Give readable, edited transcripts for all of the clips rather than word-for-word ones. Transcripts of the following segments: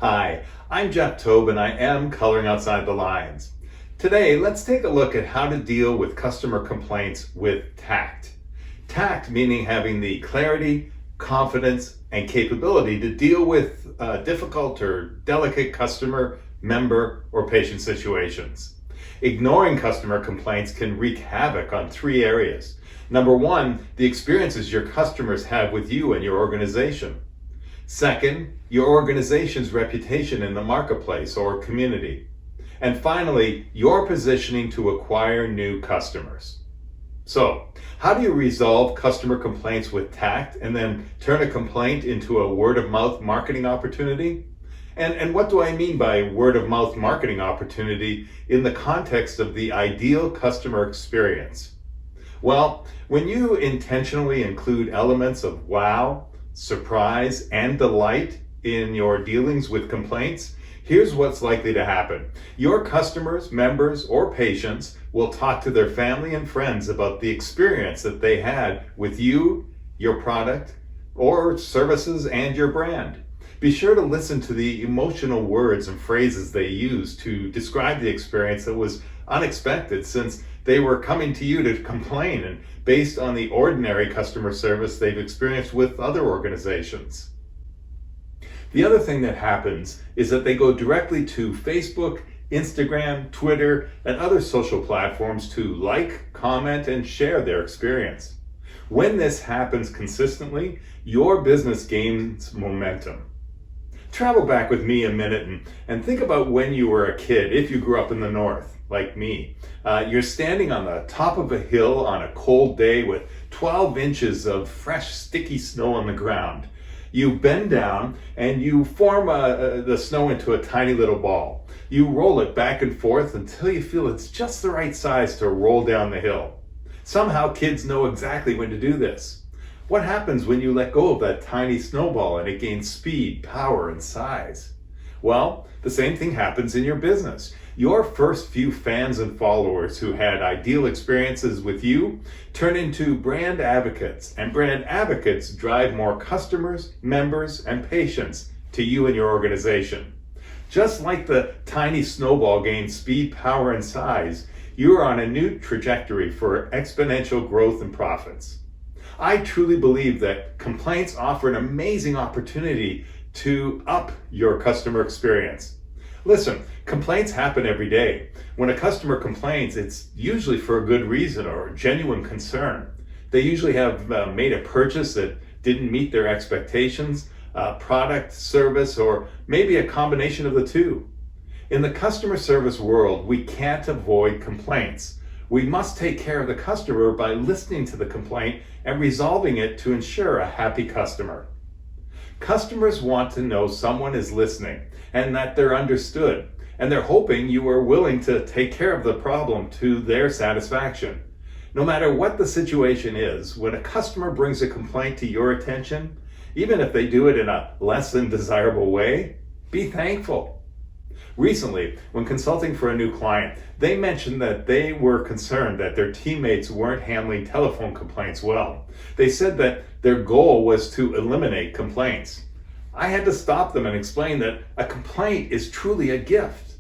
Hi, I'm Jeff Tobe and I am Coloring Outside the Lines. Today, let's take a look at how to deal with customer complaints with tact. Tact meaning having the clarity, confidence, and capability to deal with difficult or delicate customer, member, or patient situations. Ignoring customer complaints can wreak havoc on three areas. Number one, the experiences your customers have with you and your organization. Second, your organization's reputation in the marketplace or community. And finally, your positioning to acquire new customers. So, how do you resolve customer complaints with tact and then turn a complaint into a word-of-mouth marketing opportunity? And what do I mean by word-of-mouth marketing opportunity in the context of the ideal customer experience? Well, when you intentionally include elements of wow, surprise, and delight in your dealings with complaints, here's what's likely to happen. Your customers, members, or patients will talk to their family and friends about the experience that they had with you, your product, or services, and your brand. Be sure to listen to the emotional words and phrases they use to describe the experience that was unexpected, since they were coming to you to complain and based on the ordinary customer service they've experienced with other organizations. The other thing that happens is that they go directly to Facebook, Instagram, Twitter, and other social platforms to like, comment, and share their experience. When this happens consistently, your business gains momentum. Travel back with me a minute and think about when you were a kid, if you grew up in the North, like me. You're standing on the top of a hill on a cold day with 12 inches of fresh, sticky snow on the ground. You bend down and you form the snow into a tiny little ball. You roll it back and forth until you feel it's just the right size to roll down the hill. Somehow kids know exactly when to do this. What happens when you let go of that tiny snowball and it gains speed, power, and size? Well, the same thing happens in your business. Your first few fans and followers who had ideal experiences with you turn into brand advocates, and brand advocates drive more customers, members, and patients to you and your organization. Just like the tiny snowball gains speed, power, and size, you are on a new trajectory for exponential growth and profits. I truly believe that complaints offer an amazing opportunity to up your customer experience. Listen, complaints happen every day. When a customer complains, it's usually for a good reason or genuine concern. They usually have made a purchase that didn't meet their expectations, product, service, or maybe a combination of the two. In the customer service world, we can't avoid complaints. We must take care of the customer by listening to the complaint and resolving it to ensure a happy customer. Customers want to know someone is listening and that they're understood, and they're hoping you are willing to take care of the problem to their satisfaction. No matter what the situation is, when a customer brings a complaint to your attention, even if they do it in a less than desirable way, be thankful. Recently, when consulting for a new client, they mentioned that they were concerned that their teammates weren't handling telephone complaints well. They said that their goal was to eliminate complaints. I had to stop them and explain that a complaint is truly a gift.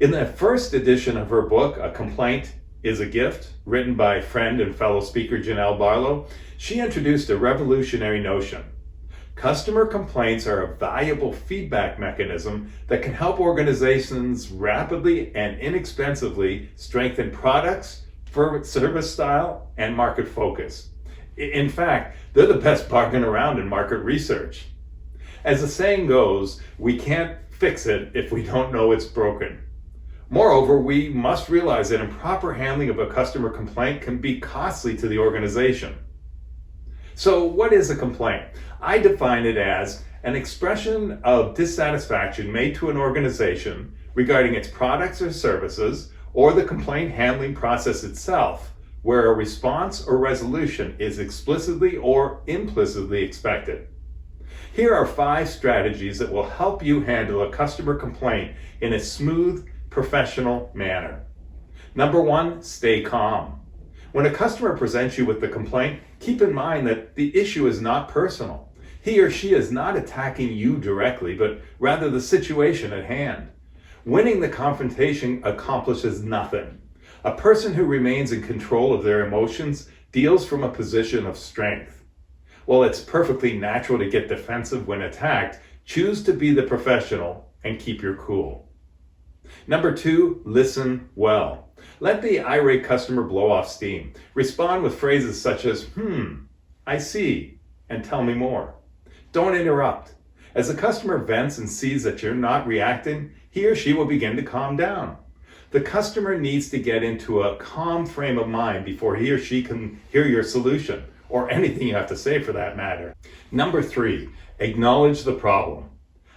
In the first edition of her book, A Complaint is a Gift, written by friend and fellow speaker Janelle Barlow, she introduced a revolutionary notion. Customer complaints are a valuable feedback mechanism that can help organizations rapidly and inexpensively strengthen products, service style, and market focus. In fact, they're the best bargain around in market research. As the saying goes, we can't fix it if we don't know it's broken. Moreover, we must realize that improper handling of a customer complaint can be costly to the organization. So what is a complaint? I define it as an expression of dissatisfaction made to an organization regarding its products or services or the complaint handling process itself, where a response or resolution is explicitly or implicitly expected. Here are 5 strategies that will help you handle a customer complaint in a smooth, professional manner. Number 1, stay calm. When a customer presents you with the complaint, keep in mind that the issue is not personal. He or she is not attacking you directly, but rather the situation at hand. Winning the confrontation accomplishes nothing. A person who remains in control of their emotions deals from a position of strength. While it's perfectly natural to get defensive when attacked, choose to be the professional and keep your cool. Number 2, listen well. Let the irate customer blow off steam. Respond with phrases such as, I see, and tell me more. Don't interrupt. As the customer vents and sees that you're not reacting, he or she will begin to calm down. The customer needs to get into a calm frame of mind before he or she can hear your solution, or anything you have to say for that matter. Number 3, acknowledge the problem.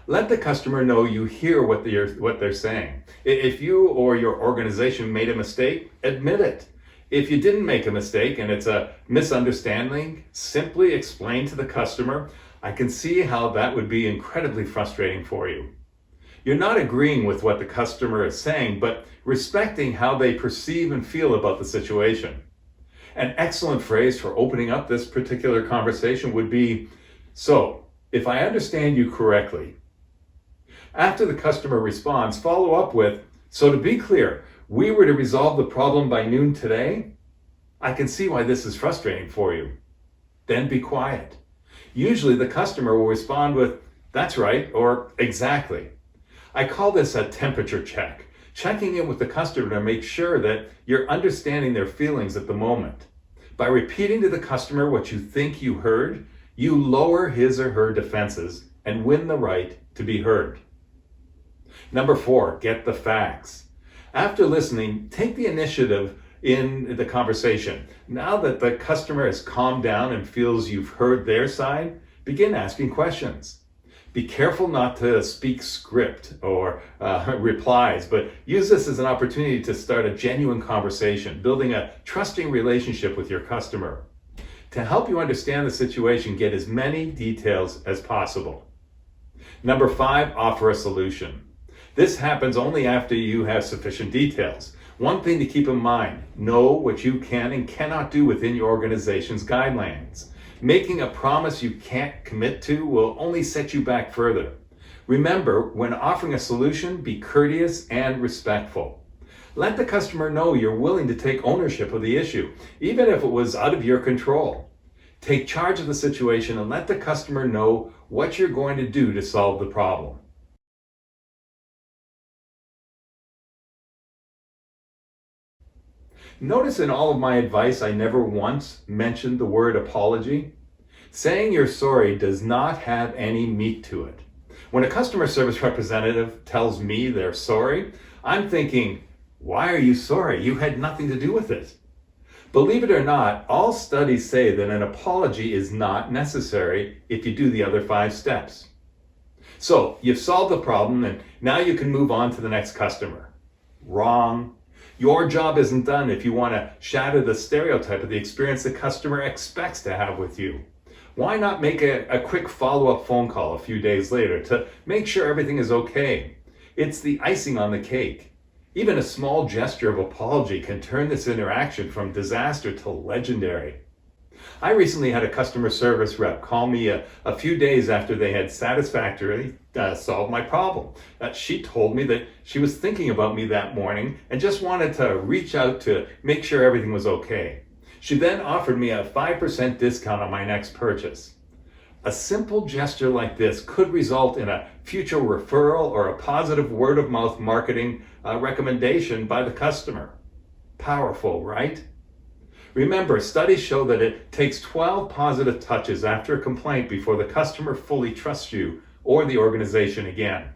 Let the customer know you hear what they're saying. If you or your organization made a mistake, admit it. If you didn't make a mistake and it's a misunderstanding, simply explain to the customer, I can see how that would be incredibly frustrating for you. You're not agreeing with what the customer is saying, but respecting how they perceive and feel about the situation. An excellent phrase for opening up this particular conversation would be, so, if I understand you correctly. After the customer responds, follow up with, so to be clear, we were to resolve the problem by noon today? I can see why this is frustrating for you. Then be quiet. Usually the customer will respond with, that's right, or exactly. I call this a temperature check, checking in with the customer to make sure that you're understanding their feelings at the moment. By repeating to the customer what you think you heard, you lower his or her defenses and win the right to be heard. Number 4, get the facts. After listening, take the initiative in the conversation. Now that the customer has calmed down and feels you've heard their side, begin asking questions. Be careful not to speak script or replies, but use this as an opportunity to start a genuine conversation, building a trusting relationship with your customer. To help you understand the situation, get as many details as possible. Number 5, offer a solution. This happens only after you have sufficient details. One thing to keep in mind, know what you can and cannot do within your organization's guidelines. Making a promise you can't commit to will only set you back further. Remember, when offering a solution, be courteous and respectful. Let the customer know you're willing to take ownership of the issue, even if it was out of your control. Take charge of the situation and let the customer know what you're going to do to solve the problem. Notice in all of my advice, I never once mentioned the word apology. Saying you're sorry does not have any meat to it. When a customer service representative tells me they're sorry, I'm thinking, why are you sorry? You had nothing to do with it. Believe it or not, all studies say that an apology is not necessary if you do the other 5 steps. So you've solved the problem and now you can move on to the next customer. Wrong. Your job isn't done if you want to shatter the stereotype of the experience the customer expects to have with you. Why not make a quick follow-up phone call a few days later to make sure everything is okay? It's the icing on the cake. Even a small gesture of apology can turn this interaction from disaster to legendary. I recently had a customer service rep call me a few days after they had satisfactorily solved my problem. She told me that she was thinking about me that morning and just wanted to reach out to make sure everything was okay. She then offered me a 5% discount on my next purchase. A simple gesture like this could result in a future referral or a positive word-of-mouth marketing recommendation by the customer. Powerful, right? Remember, studies show that it takes 12 positive touches after a complaint before the customer fully trusts you or the organization again.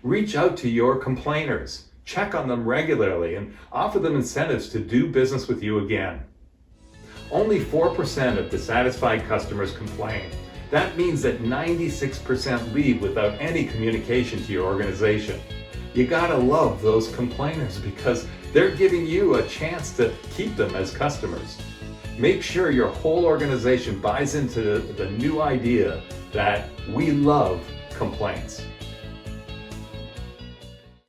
Reach out to your complainers, check on them regularly, and offer them incentives to do business with you again. Only 4% of dissatisfied customers complain. That means that 96% leave without any communication to your organization. You gotta love those complainers because they're giving you a chance to keep them as customers. Make sure your whole organization buys into the new idea that we love complaints.